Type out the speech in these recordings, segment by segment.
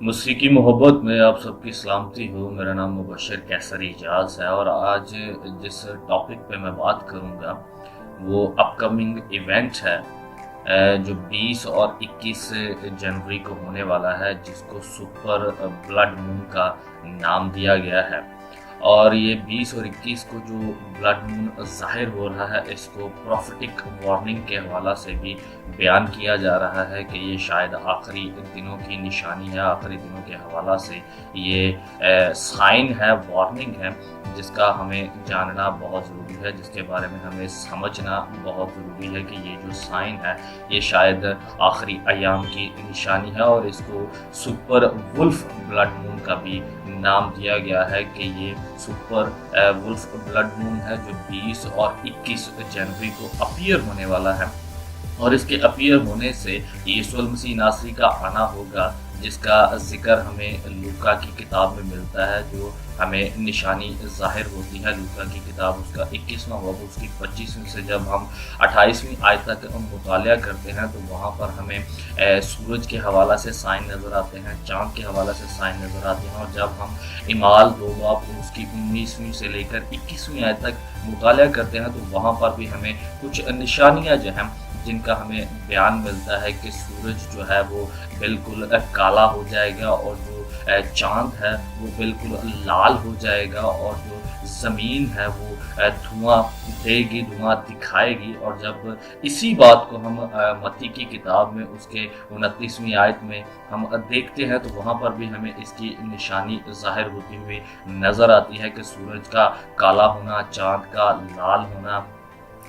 موسیقی محبت میں آپ سب کی سلامتی ہو۔ میرا نام مبشر کیسر اجاز ہے اور آج جس ٹاپک پہ میں بات کروں گا وہ اپ کمنگ ایونٹ ہے جو 20 اور 21 جنوری کو ہونے والا ہے، جس کو سپر بلڈ مون کا نام دیا گیا ہے۔ اور یہ 20 اور 21 کو جو بلڈ مون ظاہر ہو رہا ہے، اس کو پروفیٹک وارننگ کے حوالہ سے بھی بیان کیا جا رہا ہے کہ یہ شاید آخری دنوں کی نشانی ہے، آخری دنوں کے حوالہ سے یہ سائن ہے، وارننگ ہے، جس کا ہمیں جاننا بہت ضروری ہے، جس کے بارے میں ہمیں سمجھنا بہت ضروری ہے کہ یہ جو سائن ہے یہ شاید آخری ایام کی نشانی ہے۔ اور اس کو سپر ولف بلڈ مون کا بھی نام دیا گیا ہے کہ یہ سپر ولف بلڈ مون ہے جو 20 اور 21 جنوری کو اپیئر ہونے والا ہے۔ اور اس کے اپیئر ہونے سے یسوع المسیح ناصری کا آنا ہوگا، جس کا ذکر ہمیں لوکا کی کتاب میں ملتا ہے، جو ہمیں نشانی ظاہر ہوتی ہے۔ لوکا کی کتاب اس کا 21واں باب اس کی 25ویں سے جب ہم 28ویں آیت تک مطالعہ کرتے ہیں تو وہاں پر ہمیں سورج کے حوالہ سے سائن نظر آتے ہیں، چاند کے حوالہ سے سائن نظر آتے ہیں۔ اور جب ہم اعمال 2 باب اس کی 19ویں سے لے کر 21ویں آیت تک مطالعہ کرتے ہیں تو وہاں پر بھی ہمیں کچھ نشانیاں جو ہیں جن کا ہمیں بیان ملتا ہے کہ سورج جو ہے وہ بالکل کالا ہو جائے گا، اور جو چاند ہے وہ بالکل لال ہو جائے گا، اور جو زمین ہے وہ دھواں دے گی، دھواں دکھائے گی۔ اور جب اسی بات کو ہم متی کی کتاب میں اس کے 29ویں آیت میں ہم دیکھتے ہیں تو وہاں پر بھی ہمیں اس کی نشانی ظاہر ہوتی ہوئی نظر آتی ہے کہ سورج کا کالا ہونا، چاند کا لال ہونا۔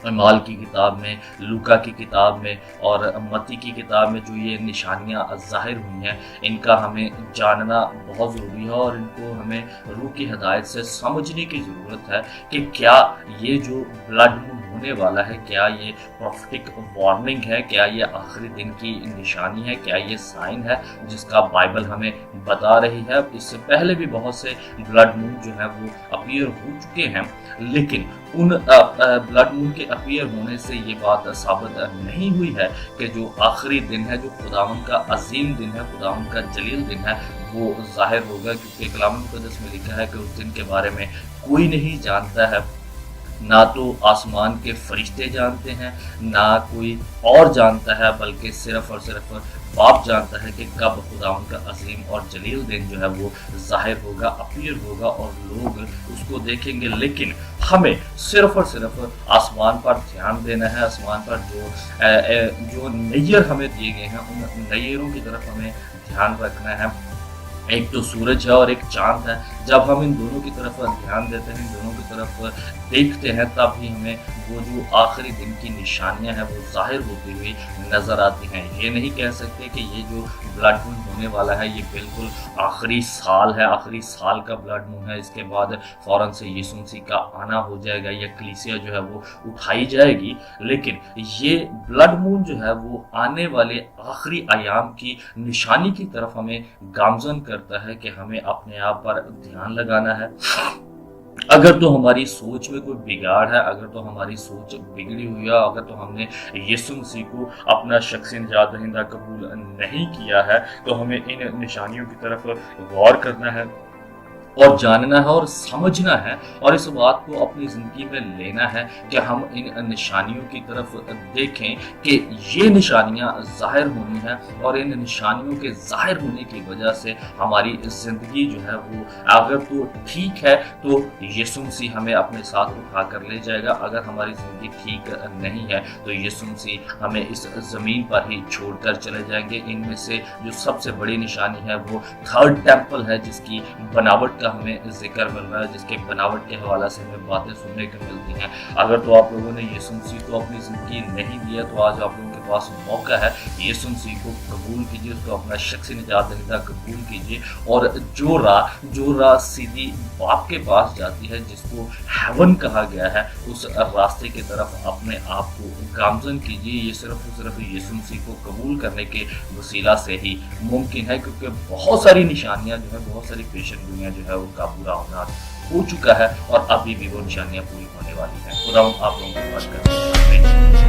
اعمال کی کتاب میں، لوکا کی کتاب میں اور متی کی کتاب میں جو یہ نشانیاں ظاہر ہوئی ہیں، ان کا ہمیں جاننا بہت ضروری ہے، اور ان کو ہمیں روح کی ہدایت سے سمجھنے کی ضرورت ہے کہ کیا یہ جو بلڈ مون ہونے والا ہے، کیا یہ پروفیٹک وارننگ ہے، کیا یہ آخری دن کی نشانی ہے، کیا یہ سائن ہے جس کا بائبل ہمیں بتا رہی ہے۔ اس سے پہلے بھی بہت سے بلڈ مون جو ہیں وہ اپیئر ہو چکے ہیں، لیکن ان بلڈ مون کے اپیئر ہونے سے یہ بات ثابت نہیں ہوئی ہے کہ جو آخری دن ہے، جو خداوند کا عظیم دن ہے، خداوند کا جلیل دن ہے، وہ ظاہر ہوگا، کیونکہ کلام مقدس میں لکھا ہے کہ اس دن کے بارے میں کوئی نہیں جانتا ہے، نہ تو آسمان کے فرشتے جانتے ہیں، نہ کوئی اور جانتا ہے، بلکہ صرف اور صرف باپ جانتا ہے کہ کب خداوند کا عظیم اور جلیل دن جو ہے وہ ظاہر ہوگا، اپیئر ہوگا، اور لوگ اس کو دیکھیں گے۔ لیکن ہمیں صرف اور صرف آسمان پر دھیان دینا ہے، آسمان پر جو نیر ہمیں دیے گئے ہیں ان نیروں کی طرف ہمیں دھیان رکھنا ہے۔ ایک تو سورج ہے اور ایک چاند ہے۔ جب ہم ان دونوں کی طرف دھیان دیتے ہیں، ان دونوں کی طرف دیکھتے ہیں، تب ہی ہمیں وہ جو آخری دن کی نشانیاں ہیں وہ ظاہر ہوتی ہوئی نظر آتی ہیں۔ یہ نہیں کہہ سکتے کہ یہ جو بلڈ مون ہونے والا ہے یہ بالکل آخری سال ہے، آخری سال کا بلڈ مون ہے، اس کے بعد فوراً سے یسوع مسیح کا آنا ہو جائے گا یا کلیسیا جو ہے وہ اٹھائی جائے گی۔ لیکن یہ بلڈ مون جو ہے وہ آنے والے آخری ایام کی نشانی کی طرف ہمیں گامزن کرتا ہے کہ ہمیں اپنے آپ پر دھیان لگانا ہے۔ اگر تو ہماری سوچ میں کوئی بگاڑ ہے، اگر تو ہماری سوچ بگڑی ہوئی ہے، اگر تو ہم نے یسوع مسیح کو اپنا شخصی نجات دہندہ قبول نہیں کیا ہے، تو ہمیں ان نشانیوں کی طرف غور کرنا ہے اور جاننا ہے اور سمجھنا ہے، اور اس بات کو اپنی زندگی میں لینا ہے کہ ہم ان نشانیوں کی طرف دیکھیں کہ یہ نشانیاں ظاہر ہونی ہیں، اور ان نشانیوں کے ظاہر ہونے کی وجہ سے ہماری زندگی جو ہے وہ اگر تو ٹھیک ہے تو یسوع مسیح ہمیں اپنے ساتھ اٹھا کر لے جائے گا، اگر ہماری زندگی ٹھیک نہیں ہے تو یسوع مسیح ہمیں اس زمین پر ہی چھوڑ کر چلے جائیں گے۔ ان میں سے جو سب سے بڑی نشانی ہے وہ تھرڈ ٹیمپل ہے، جس کی بناوٹ کا ہمیں ذکر مل رہا ہے، جس کے بناوٹ کے حوالہ سے ہمیں باتیں سننے کو ملتی ہیں۔ اگر تو آپ لوگوں نے یسوع مسیح کو اپنی زندگی نہیں دیا تو آج آپ لوگوں کے پاس موقع ہے، یسوع مسیح کو قبول کیجیے، اس کو اپنا شخصی نجات دہندہ قبول کیجیے، اور جو راہ سیدھی باپ کے پاس جاتی ہے، جس کو ہیون کہا گیا ہے، اس راستے کی طرف اپنے آپ کو گامزن کیجیے۔ یہ صرف اور صرف یسوع مسیح کو قبول کرنے کے وسیلہ سے ہی ممکن ہے، کیونکہ بہت ساری نشانیاں جو ہے، بہت ساری پیشن گوئیاں جو ہے ان کا پورا ہونا ہو چکا ہے، اور ابھی بھی وہ نشانیاں پوری ہونے والی ہیں۔ خدا آپ لوگوں کو بات کریں۔